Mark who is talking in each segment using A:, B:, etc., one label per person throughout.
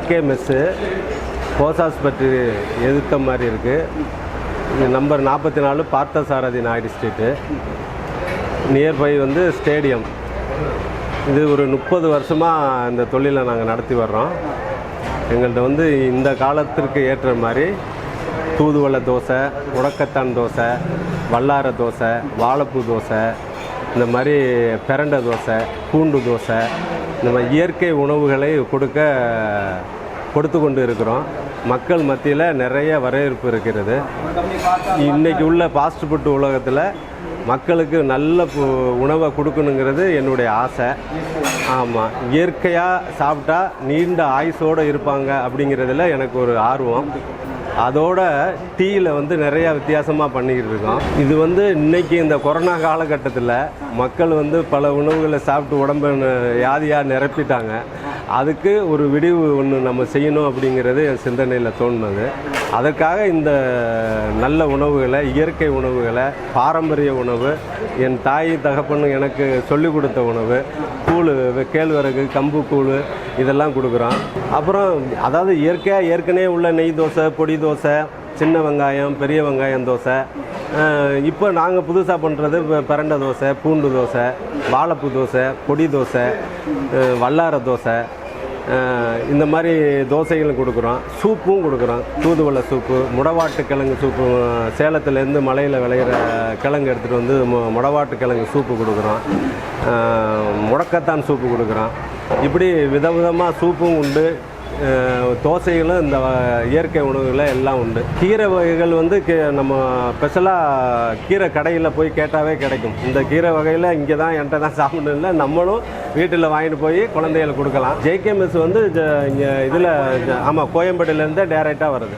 A: JK mess கோஸ் hospital எதிர்த்த மாதிரி இருக்குது. Number 44 Parthasarathy Naidu street, nearby வந்து ஸ்டேடியம். இது ஒரு 30 வருஷமாக இந்த தொழிலை நாங்கள் நடத்தி வர்றோம். எங்கள்கிட்ட வந்து இந்த காலத்திற்கு ஏற்ற மாதிரி தூதுவளை தோசை, முடக்கத்தான் தோசை, வல்லார தோசை, வாழைப்பூ தோசை, இந்த மாதிரி பிரண்டை தோசை, பூண்டு தோசை, இந்த மாதிரி இயற்கை உணவுகளை கொடுத்து கொண்டு இருக்கிறோம். மக்கள் மத்தியில் நிறைய வரவேற்பு இருக்கிறது. இன்றைக்கி உள்ள ஃபாஸ்ட் ஃபுட் உலகத்தில் மக்களுக்கு நல்ல உணவை கொடுக்கணுங்கிறது என்னுடைய ஆசை. ஆமாம், இயற்கையாக சாப்பிட்டா நீண்ட ஆயுசோடு இருப்பாங்க அப்படிங்கிறதுல எனக்கு ஒரு ஆர்வம். அதோட டீயில் வந்து நிறையா வித்தியாசமாக பண்ணிக்கிட்டு இருக்கோம். இது வந்து இன்றைக்கி இந்த கொரோனா காலகட்டத்தில் மக்கள் வந்து பல உணவுகளை சாப்பிட்டு உடம்பை வியாதியாக நிரப்பிட்டாங்க. அதுக்கு ஒரு விடிவு ஒன்று நம்ம செய்யணும் அப்படிங்கிறது என் சிந்தனையில் தோணுனது. அதற்காக இந்த நல்ல உணவுகளை, இயற்கை உணவுகளை, பாரம்பரிய உணவு, என் தாய் தகப்பன்னு எனக்கு சொல்லிக் கொடுத்த உணவு, கூழ், கேழ்வரகு, கம்பு கூழ் இதெல்லாம் கொடுக்குறோம். அப்புறம் அதாவது இயற்கையாக ஏற்கனவே உள்ள நெய் தோசை, பொடி தோசை, சின்ன வெங்காயம், பெரிய வெங்காயம் தோசை. இப்போ நாங்கள் புதுசாக பண்ணுறது பிரண்டை தோசை, பூண்டு தோசை, வாழைப்பூ தோசை, பொடி தோசை, வல்லார தோசை, இந்த மாதிரி தோசைகளும் கொடுக்குறோம். சூப்பும் கொடுக்குறோம். தூதுவளை சூப்பு, முடவாட்டு கிழங்கு சூப்பு, சேலத்துலேருந்து மலையில் விளையிற கிழங்கு எடுத்துகிட்டு வந்து முடவாட்டு கிழங்கு சூப்பு கொடுக்குறோம். முடக்கத்தான் சூப்பு கொடுக்குறோம். இப்படி விதவிதமாக சூப்பும் உண்டு. தோசைகளும் இந்த இயற்கை உணவுகளை எல்லாம் உண்டு. கீரை வகைகள் வந்து நம்ம ஸ்பெஷலாக கீரை கடையில் போய் கேட்டாவே கிடைக்கும். இந்த கீரை வகையில் இங்கே தான் என்கிட்ட தான் சாப்பிடணும் இல்லை, நம்மளும் வீட்டில் வாங்கிட்டு போய் குழந்தைகளுக்கு கொடுக்கலாம். ஜேகே மெஸ் வந்து இங்கே இதில் ஆமாம், கோயம்பேடுலேருந்தே டேரெக்டாக வருது.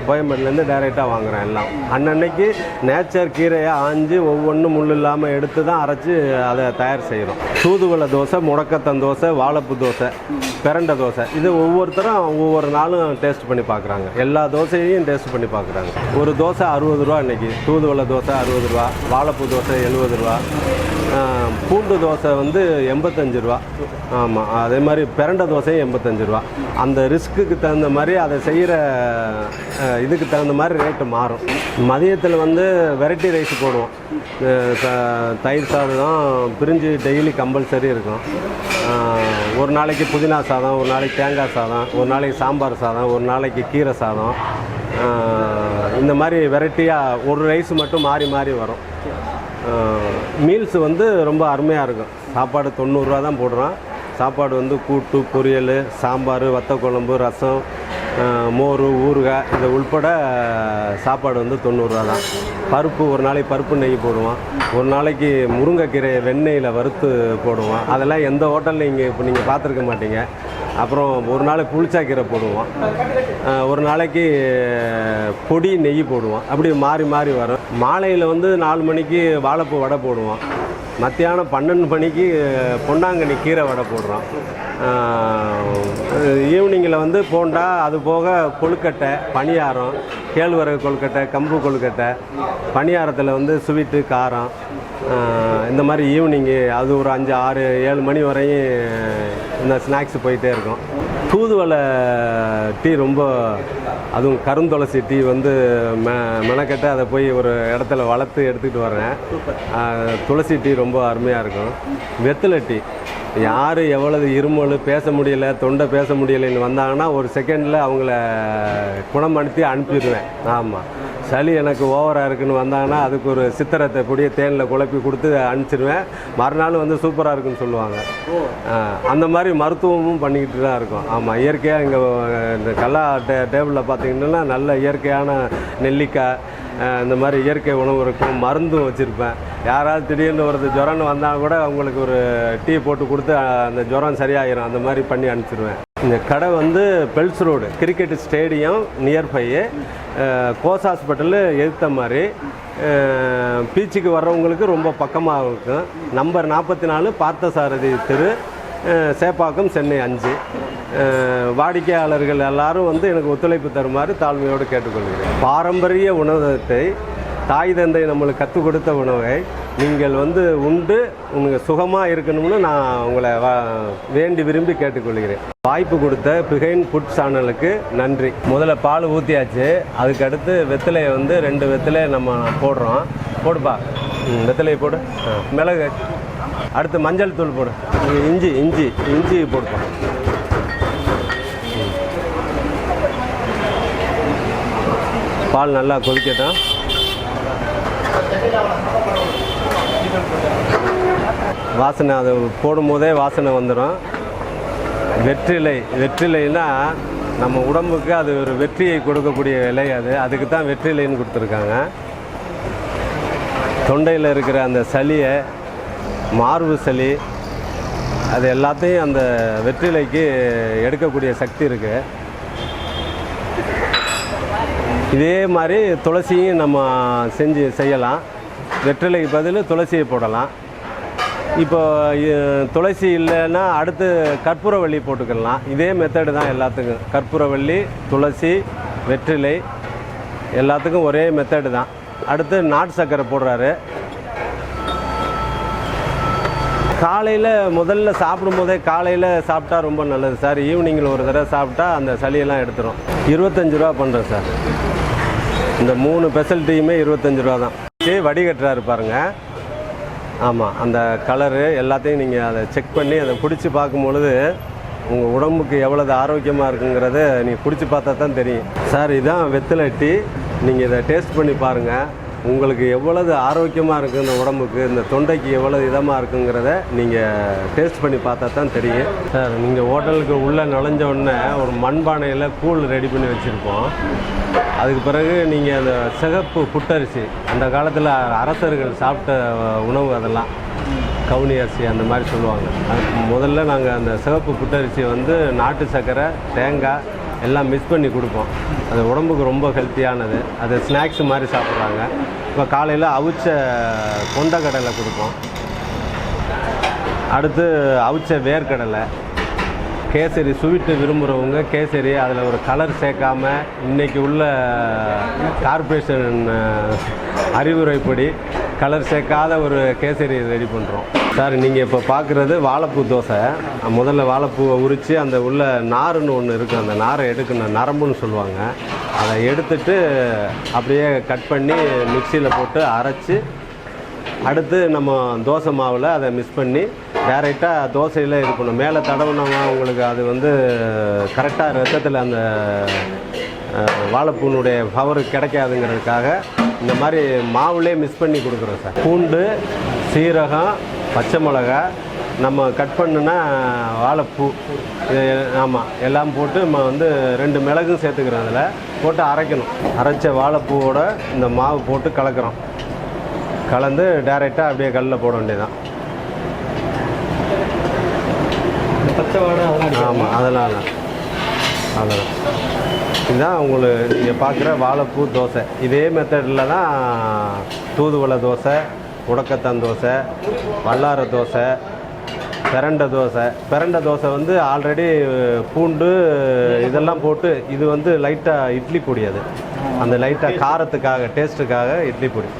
A: கோயம்பேடுலேருந்து டைரெக்டாக வாங்குகிறேன் எல்லாம். அன்னன்னைக்கு நேச்சர் கீரையை ஆஞ்சு ஒவ்வொன்றும் முள் இல்லாமல் எடுத்து தான் அரைச்சி அதை தயார் செய்கிறோம். தூதுவளை தோசை, முடக்கத்தான் தோசை, வாழைப்பூ தோசை, பிரண்டை தோசை, இது ஒவ்வொருத்தரும் ஒவ்வொரு நாளும் டேஸ்ட் பண்ணி பார்க்குறாங்க. எல்லா தோசையையும் டேஸ்ட் பண்ணி பார்க்குறாங்க. ஒரு தோசை 60 ரூபா இன்றைக்கி. தூதுவளை தோசை 60 ரூபா, வாழைப்பூ தோசை 70 ரூபா, பூண்டு தோசை வந்து 85 ரூபா. ஆமாம், அதே மாதிரி பிரண்டை தோசையும் 85 ரூபா. அந்த ரிஸ்க்குக்கு தகுந்த மாதிரி அதை செய்கிற இதுக்கு தகுந்த மாதிரி ரேட்டு மாறும். மதியத்தில் வந்து வெரைட்டி ரைஸ் போடுவோம். தயிர் சாதம், பிரிஞ்சு டெய்லி கம்பல்சரி இருக்கும். ஒரு நாளைக்கு புதினா சாதம், ஒரு நாளைக்கு தேங்காய் சாதம், ஒரு நாளைக்கு சாம்பார் சாதம், ஒரு நாளைக்கு கீரை சாதம், இந்த மாதிரி வெரைட்டியாக ஒரு ரைஸ் மட்டும் மாறி மாறி வரும். மீல்ஸ் வந்து ரொம்ப அருமையாக இருக்கும். சாப்பாடு 90 ரூபா தான் போடுறோம். சாப்பாடு வந்து கூட்டு, பொரியல், சாம்பார், வத்த குழம்பு, ரசம், மோர், ஊறுகாய் இது உள்பட சாப்பாடு வந்து 90 ரூபா தான். பருப்பு, ஒரு நாளைக்கு பருப்பு நெய் போடுவோம். ஒரு நாளைக்கு முருங்கைக்கீரையை வெண்ணெயில் வறுத்து போடுவோம். அதெல்லாம் எந்த ஹோட்டலில் இப்போ நீங்கள் பார்த்துருக்க மாட்டீங்க. அப்புறம் ஒரு நாளைக்கு புளிச்சாக்கீரை போடுவோம். ஒரு நாளைக்கு பொடி நெய் போடுவோம். அப்படி மாறி மாறி வரும். மாலையில் வந்து 4 மணிக்கு வாழைப்பூ வடை போடுவோம். மத்தியானம் 12 மணிக்கு பொன்னாங்கண்ணி கீரை வடை போடுறோம். ஈவினிங்கில் வந்து போண்டா, அது போக கொழுக்கட்டை, பணியாரம், கேழ்வரகு கொழுக்கட்டை, கம்பு கொழுக்கட்டை, பணியாரத்தில் வந்து ஸ்வீட்டு, காரம், இந்த மாதிரி ஈவினிங்கு அது ஒரு 5, 6, 7 மணி வரையும் இந்த ஸ்நாக்ஸ் போயிட்டே இருக்கும். தூதுவளை டீ ரொம்ப, அதுவும் கருந்துளசி டீ வந்து மெனக்கட்டு அதை போய் ஒரு இடத்துல வளர்த்து எடுத்துக்கிட்டு வரேன். துளசி டீ ரொம்ப அருமையாக இருக்கும். வெத்தலை டீ, யார் எவ்வளவு இருமல், பேச முடியலை, தொண்டை பேச முடியலைன்னு வந்தாங்கன்னா ஒரு செகண்டில் அவங்கள குணப்படுத்தி அனுப்பிடுவேன். ஆமாம், சளி எனக்கு ஓவராக இருக்குன்னு வந்தாங்கன்னா அதுக்கு ஒரு சித்திரத்தை பொடியை தேனில் குழப்பி கொடுத்து அனுப்பிச்சிடுவேன். மறுநாள் வந்து சூப்பராக இருக்குன்னு சொல்லுவாங்க. அந்த மாதிரி மருத்துவமும் பண்ணிக்கிட்டு தான் இருக்கும். ஆமாம், இயற்கையாக இங்கே இந்த கல்லா டேபிளில் பார்த்திங்கன்னா நல்ல இயற்கையான நெல்லிக்காய், இந்த மாதிரி இயற்கை உணவு இருக்கும். மருந்தும் வச்சுருப்பேன். யாராவது திடீர்னு ஒரு ஜுரம்னு வந்தால் கூட அவங்களுக்கு ஒரு டீ போட்டு கொடுத்து அந்த ஜுரம் சரியாயிரும். அந்த மாதிரி பண்ணி அனுப்பிச்சிடுவேன். இந்த கடை வந்து Bells road, cricket stadium nearby, Gosha hospital எதிர்த்த மாதிரி. பீச்சுக்கு வர்றவங்களுக்கு ரொம்ப பக்கமாக இருக்கும். நம்பர் 44 பார்த்தசாரதி தெரு, சேப்பாக்கம், சென்னை 5. வாடிக்கையாளர்கள் எல்லாரும் வந்து எனக்கு ஒத்துழைப்பு தருமாறு தாழ்மையோடு கேட்டுக்கொள்கிறேன். பாரம்பரிய உணவகத்தை தாய் தந்தை நம்மளுக்கு கற்றுக் கொடுத்த உணவை நீங்கள் வந்து உண்டு உங்களுக்கு சுகமாக இருக்கணும்னு நான் உங்களை வேண்டி விரும்பி கேட்டுக்கொள்கிறேன். வாய்ப்பு கொடுத்த பிகைன் ஃபுட் சேனலுக்கு நன்றி. முதல்ல பால் ஊற்றியாச்சு, அதுக்கடுத்து வெத்தலையை வந்து 2 வெத்தலையை நம்ம போடுறோம். போடுப்பா, வெத்தலையை போடு. மிளகு, அடுத்து மஞ்சள் தூள் போடு. இஞ்சி போடுப்போம். பால் நல்லா கொதிக்கட்டும். வாசனை அதை போடும்போதே வாசனை வந்துடும். வெற்றிலைன்னா நம்ம உடம்புக்கு அது ஒரு வெற்றியை கொடுக்கக்கூடிய இலை. அதுக்கு தான் வெற்றிலைன்னு கொடுத்துருக்காங்க. தொண்டையில் இருக்கிற அந்த சளியை, மார்பு சளி, அது எல்லாத்தையும் அந்த வெற்றிலைக்கு எடுக்கக்கூடிய சக்தி இருக்குது. இதே மாதிரி துளசியும் நம்ம செய்யலாம். வெற்றிலைக்கு பதில் துளசியை போடலாம். இப்போ துளசி இல்லைன்னா அடுத்து கற்பூரவள்ளி போட்டுக்கலாம். இதே மெத்தடு தான் எல்லாத்துக்கும். கற்பூரவள்ளி, துளசி, வெற்றிலை எல்லாத்துக்கும் ஒரே மெத்தடு தான். அடுத்து நாட்டு சர்க்கரை போடுறாரு. காலையில் முதல்ல சாப்பிடும்போதே காலையில் சாப்பிட்டா ரொம்ப நல்லது சார். ஈவினிங்கில் ஒரு தடவை சாப்பிட்டா அந்த சளியெல்லாம் எடுத்துரும். 25 ரூபா பண்ணுறேன் சார். இந்த 3 ஸ்பெஷல்ட்டியுமே 25 ரூபா தான். வடிகட்டுறாரு பாருங்க. ஆமாம், அந்த கலரு எல்லாத்தையும் நீங்கள் அதை செக் பண்ணி அதை குடித்து பார்க்கும்பொழுது உங்கள் உடம்புக்கு எவ்வளவு ஆரோக்கியமாக இருக்குங்கிறத நீங்கள் குடித்து பார்த்தா தான் தெரியும். சார், இதுதான் வெத்தலை டீ. நீங்கள் இதை டேஸ்ட் பண்ணி பாருங்கள். உங்களுக்கு எவ்வளவு ஆரோக்கியமாக இருக்குது இந்த உடம்புக்கு, இந்த தொண்டைக்கு எவ்வளவு இதமாக இருக்குங்கிறத நீங்கள் டேஸ்ட் பண்ணி பார்த்தா தான் தெரியும். சார், நீங்கள் ஹோட்டலுக்கு உள்ளே நுழைஞ்ச உடனே ஒரு மண்பானையில் கூழ் ரெடி பண்ணி வச்சுருப்போம். அதுக்கு பிறகு நீங்கள் அந்த சிகப்பு புட்டரிசி, அந்த காலத்தில் அரசர்கள் சாப்பிட்ட உணவு, அதெல்லாம் கவுனி அரிசி அந்த மாதிரி சொல்லுவாங்க. அதுக்கு முதல்ல நாங்கள் அந்த சிகப்பு புட்டரிசியை வந்து நாட்டு சர்க்கரை, தேங்காய் எல்லாம் மிக்ஸ் பண்ணி கொடுப்போம். அது உடம்புக்கு ரொம்ப ஹெல்த்தியானது. அது ஸ்நாக்ஸ் மாதிரி சாப்பிட்றாங்க. இப்போ காலையில் அவிச்ச கொண்டக்கடலை கொடுப்போம். அடுத்து அவிச்ச வேர்க்கடலை, கேசரி, ஸ்வீட்டு விரும்புகிறவங்க கேசரி, அதில் ஒரு கலர் சேர்க்காம இன்றைக்கி உள்ள கார்பரேஷன் அறிவுரைப்படி கலர் சேர்க்காத ஒரு கேசரி ரெடி பண்ணுறோம். சார், நீங்கள் இப்போ பார்க்குறது வாழைப்பூ தோசை. முதல்ல வாழைப்பூவை உரித்து அந்த உள்ள நாருன்னு ஒன்று இருக்குது, அந்த நாரை எடுக்கணும், நரம்புன்னு சொல்லுவாங்க. அதை எடுத்துட்டு அப்படியே கட் பண்ணி மிக்சியில் போட்டு அரைச்சி, அடுத்து நம்ம தோசை மாவில் அதை மிக்ஸ் பண்ணி டைரெக்டாக தோசையில் இது பண்ணணும். மேலே தடவுனோம்னா உங்களுக்கு அது வந்து கரெக்டாக ரத்தத்தில் அந்த வாழைப்பூனுடைய பவர் கிடைக்காதுங்கிறதுக்காக இந்த மாதிரி மாவுலேயே மிக்ஸ் பண்ணி கொடுக்குறோம் சார். பூண்டு, சீரகம், பச்சை மிளகா, நம்ம கட் பண்ணுனா வாழைப்பூ, ஆமாம், எல்லாம் போட்டு நம்ம வந்து 2 மிளகும் சேர்த்துக்கிறோம். அதில் போட்டு அரைக்கணும். அரைச்ச வாழைப்பூவோட இந்த மாவு போட்டு கலக்கிறோம். கலந்து டைரெக்டாக அப்படியே கல்லில் போட வேண்டியதான். பச்சை வாடை ஆமாம், அதெல்லாம் இதுதான் உங்களுக்கு நீங்கள் பார்க்குற வாழைப்பூ தோசை. இதே மெத்தடில் தான் தூதுவளை தோசை, உடக்கத்தான் தோசை, வல்லார தோசை, பிரண்டை தோசை வந்து ஆல்ரெடி பூண்டு இதெல்லாம் போட்டு, இது வந்து லைட்டாக இட்லி பொடி. அது அந்த லைட்டாக காரத்துக்காக, டேஸ்ட்டுக்காக இட்லி பொடி.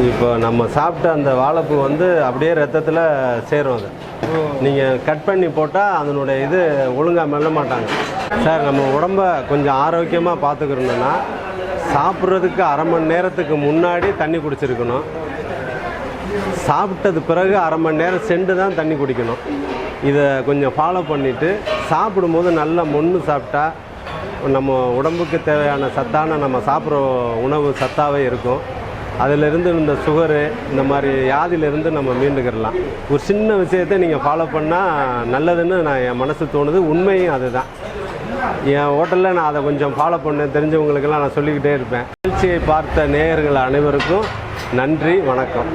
A: இப்போ நம்ம சாப்பிட்ட அந்த வாழைப்பூ வந்து அப்படியே ரத்தத்தில் சேரும். அது நீங்கள் கட் பண்ணி போட்டால் அதனுடைய இது ஒழுங்காக மெல்ல மாட்டாங்க. சார், நம்ம உடம்பை கொஞ்சம் ஆரோக்கியமாக பார்த்துக்கிறோன்னா சாப்பிட்றதுக்கு அரை மணி நேரத்துக்கு முன்னாடி தண்ணி குடிச்சிருக்கணும். சாப்பிட்டது பிறகு அரை மணி நேரம் சென்று தான் தண்ணி குடிக்கணும். இதை கொஞ்சம் ஃபாலோ பண்ணிவிட்டு சாப்பிடும்போது நல்லா மொன்று சாப்பிட்டா நம்ம உடம்புக்கு தேவையான சத்தான நம்ம சாப்பிட்ற உணவு சத்தாகவே இருக்கும். அதிலிருந்து இந்த சுகரு, இந்த மாதிரி வியாதியிலேருந்து நம்ம மீண்டுக்கிடலாம். ஒரு சின்ன விஷயத்தை நீங்கள் ஃபாலோ பண்ணால் நல்லதுன்னு என் மனசு தோணுது. உண்மையும் அதுதான். என் ஹோட்டலில் நான் அதை கொஞ்சம் ஃபாலோ பண்ண தெரிஞ்சவங்களுக்கெல்லாம் நான் சொல்லிக்கிட்டே இருப்பேன். நிகழ்ச்சியை பார்த்த நேயர்கள் அனைவருக்கும் நன்றி, வணக்கம்.